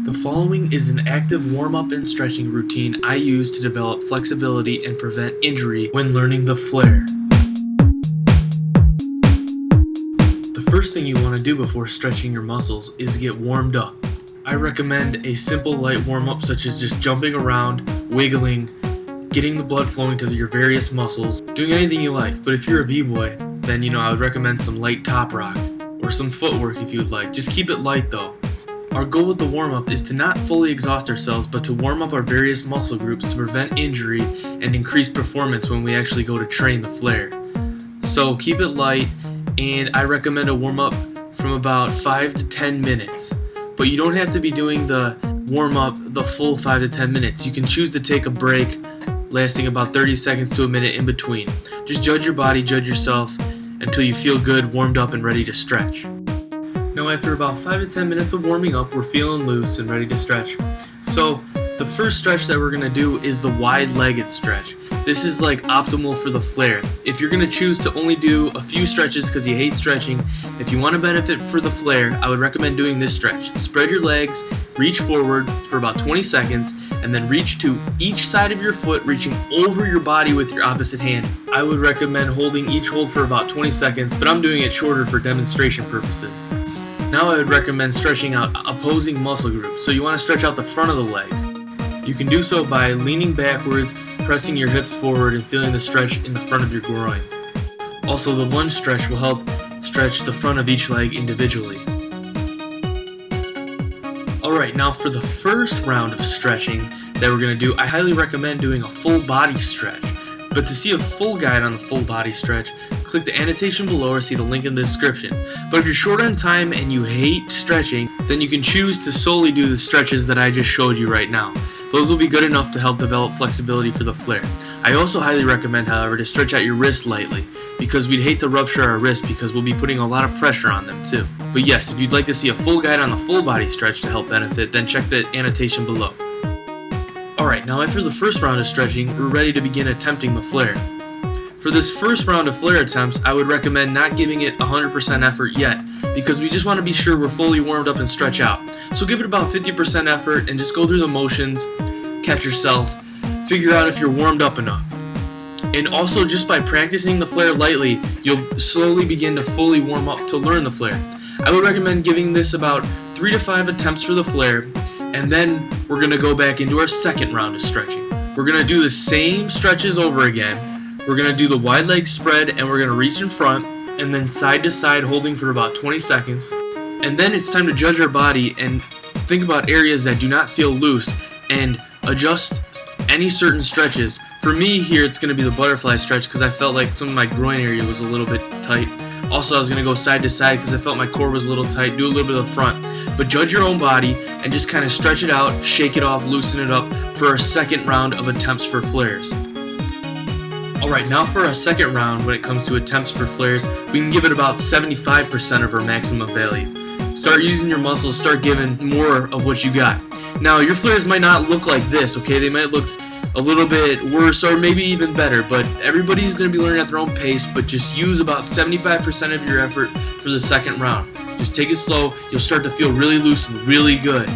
The following is an active warm-up and stretching routine I use to develop flexibility and prevent injury when learning the flare. The first thing you want to do before stretching your muscles is get warmed up. I recommend a simple light warm-up such as just jumping around, wiggling, getting the blood flowing to your various muscles, doing anything you like. But if you're a b-boy, then I would recommend some light top rock or some footwork if you would like. Just keep it light though. Our goal with the warm-up is to not fully exhaust ourselves, but to warm up our various muscle groups to prevent injury and increase performance when we actually go to train the flare. So keep it light, and I recommend a warm-up from about 5 to 10 minutes. But you don't have to be doing the warm-up the full 5 to 10 minutes. You can choose to take a break lasting about 30 seconds to a minute in between. Just judge your body, judge yourself until you feel good, warmed up, and ready to stretch. Now after about 5 to 10 minutes of warming up, we're feeling loose and ready to stretch. So the first stretch that we're going to do is the wide-legged stretch. This is like optimal for the flare. If you're going to choose to only do a few stretches because you hate stretching, if you want to benefit for the flare, I would recommend doing this stretch. Spread your legs, reach forward for about 20 seconds, and then reach to each side of your foot, reaching over your body with your opposite hand. I would recommend holding each hold for about 20 seconds, but I'm doing it shorter for demonstration purposes. Now I would recommend stretching out opposing muscle groups. So you want to stretch out the front of the legs. You can do so by leaning backwards, pressing your hips forward, and feeling the stretch in the front of your groin. Also, the lunge stretch will help stretch the front of each leg individually. Alright, now for the first round of stretching that we're going to do, I highly recommend doing a full body stretch. But to see a full guide on the full body stretch, click the annotation below or see the link in the description. But if you're short on time and you hate stretching, then you can choose to solely do the stretches that I just showed you right now. Those will be good enough to help develop flexibility for the flare. I also highly recommend, however, to stretch out your wrists lightly, because we'd hate to rupture our wrists because we'll be putting a lot of pressure on them too. But yes, if you'd like to see a full guide on the full body stretch to help benefit, then check the annotation below. Alright, now after the first round of stretching, we're ready to begin attempting the flare. For this first round of flare attempts, I would recommend not giving it 100% effort yet, because we just want to be sure we're fully warmed up and stretch out. So give it about 50% effort and just go through the motions, catch yourself, figure out if you're warmed up enough. And also, just by practicing the flare lightly, you'll slowly begin to fully warm up to learn the flare. I would recommend giving this about 3 to 5 attempts for the flare, and then we're going to go back into our second round of stretching. We're going to do the same stretches over again. We're going to do the wide leg spread, and we're going to reach in front and then side to side, holding for about 20 seconds. And then it's time to judge our body and think about areas that do not feel loose and adjust any certain stretches. For me here, it's going to be the butterfly stretch because I felt like some of my groin area was a little bit tight. Also, I was going to go side to side because I felt my core was a little tight. Do a little bit of the front. But judge your own body and just kind of stretch it out, shake it off, loosen it up for our second round of attempts for flares. Alright, now for our second round when it comes to attempts for flares, we can give it about 75% of our maximum value. Start using your muscles, start giving more of what you got. Now, your flares might not look like this, okay? They might look a little bit worse or maybe even better, but everybody's going to be learning at their own pace, but just use about 75% of your effort for the second round. Just take it slow, you'll start to feel really loose and really good.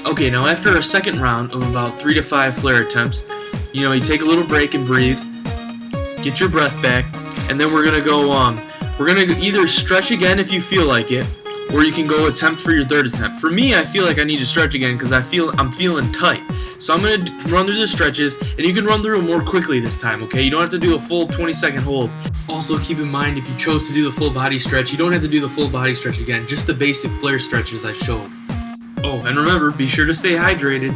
Okay, now after our second round of about 3 to 5 flare attempts, you take a little break and breathe, get your breath back, and then we're going to go we're going to either stretch again if you feel like it, or you can go attempt for your third attempt. For me, I feel like I need to stretch again because I'm feeling tight. So I'm going to run through the stretches, and you can run through them more quickly this time, okay? You don't have to do a full 20-second hold. Also, keep in mind, if you chose to do the full body stretch, you don't have to do the full body stretch again, just the basic flare stretches I showed. Oh, and remember, be sure to stay hydrated.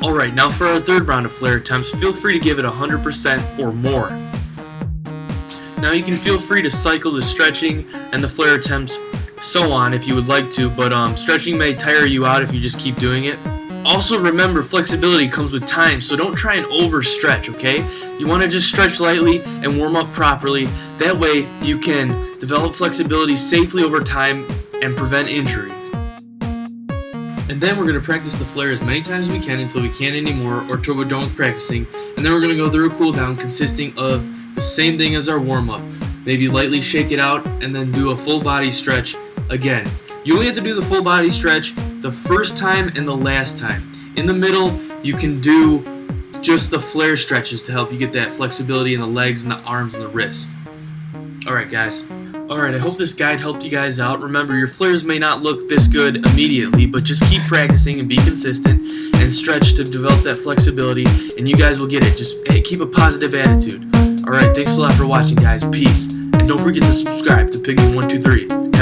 Alright, now for our third round of flare attempts, feel free to give it 100% or more. Now you can feel free to cycle the stretching and the flare attempts, so on if you would like to, but stretching may tire you out if you just keep doing it. Also remember, flexibility comes with time, so don't try and overstretch, okay? You want to just stretch lightly and warm up properly. That way you can develop flexibility safely over time and prevent injury. And then we're going to practice the flare as many times as we can until we can't anymore or until we're done with practicing. And then we're going to go through a cool down consisting of the same thing as our warm-up. Maybe lightly shake it out and then do a full body stretch again. You only have to do the full body stretch the first time and the last time. In the middle, you can do just the flare stretches to help you get that flexibility in the legs and the arms and the wrist. Alright guys. Alright, I hope this guide helped you guys out. Remember, your flares may not look this good immediately, but just keep practicing and be consistent and stretch to develop that flexibility, and you guys will get it. Just keep a positive attitude. Alright, thanks a lot for watching, guys. Peace. And don't forget to subscribe to Pigman123.